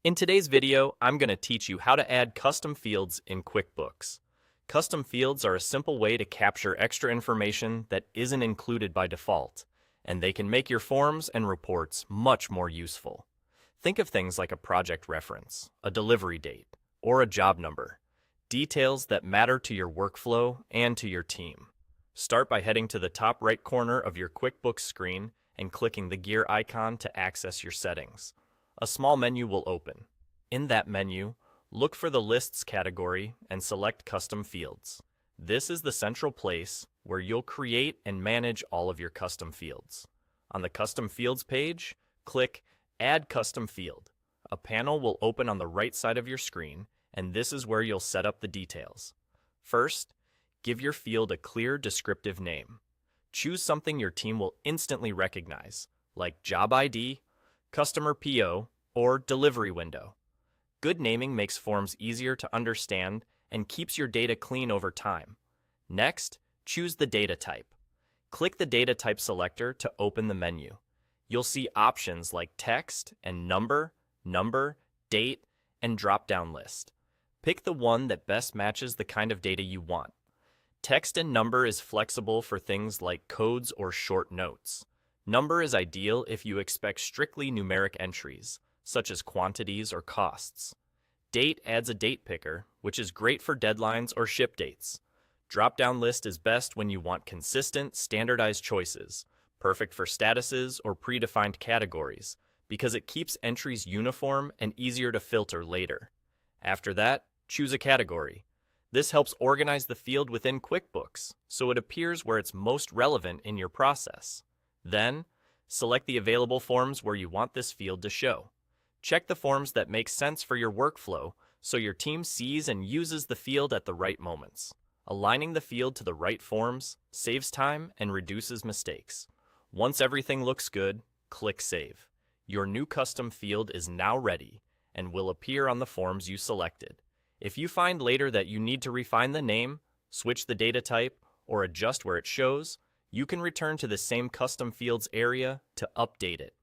In today's video, I'm going to teach you how to add custom fields in QuickBooks. Custom fields are a simple way to capture extra information that isn't included by default, and they can make your forms and reports much more useful. Think of things like a project reference, a delivery date, or a job number, details that matter to your workflow and to your team. Start by heading to the top right corner of your QuickBooks screen and clicking the gear icon to access your settings. A small menu will open. In that menu, look for the Lists category and select Custom Fields. This is the central place where you'll create and manage all of your custom fields. On the Custom Fields page, click Add Custom Field. A panel will open on the right side of your screen, and this is where you'll set up the details. First, give your field a clear, descriptive name. Choose something your team will instantly recognize, like Job ID, Customer PO, or Delivery Window. Good naming makes forms easier to understand and keeps your data clean over time. Next, choose the data type. Click the data type selector to open the menu. You'll see options like text and number, date, and drop-down list. Pick the one that best matches the kind of data you want. Text and number is flexible for things like codes or short notes. Number is ideal if you expect strictly numeric entries, such as quantities or costs. Date adds a date picker, which is great for deadlines or ship dates. Drop-down list is best when you want consistent, standardized choices, perfect for statuses or predefined categories, because it keeps entries uniform and easier to filter later. After that, choose a category. This helps organize the field within QuickBooks, so it appears where it's most relevant in your process. Then, select the available forms where you want this field to show. Check the forms that make sense for your workflow so your team sees and uses the field at the right moments. Aligning the field to the right forms saves time and reduces mistakes. Once everything looks good, click Save. Your new custom field is now ready and will appear on the forms you selected. If you find later that you need to refine the name, switch the data type, or adjust where it shows, you can return to the same custom fields area to update it.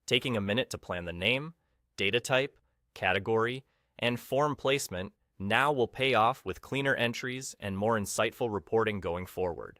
Taking a minute to plan the name, data type, category, and form placement now will pay off with cleaner entries and more insightful reporting going forward.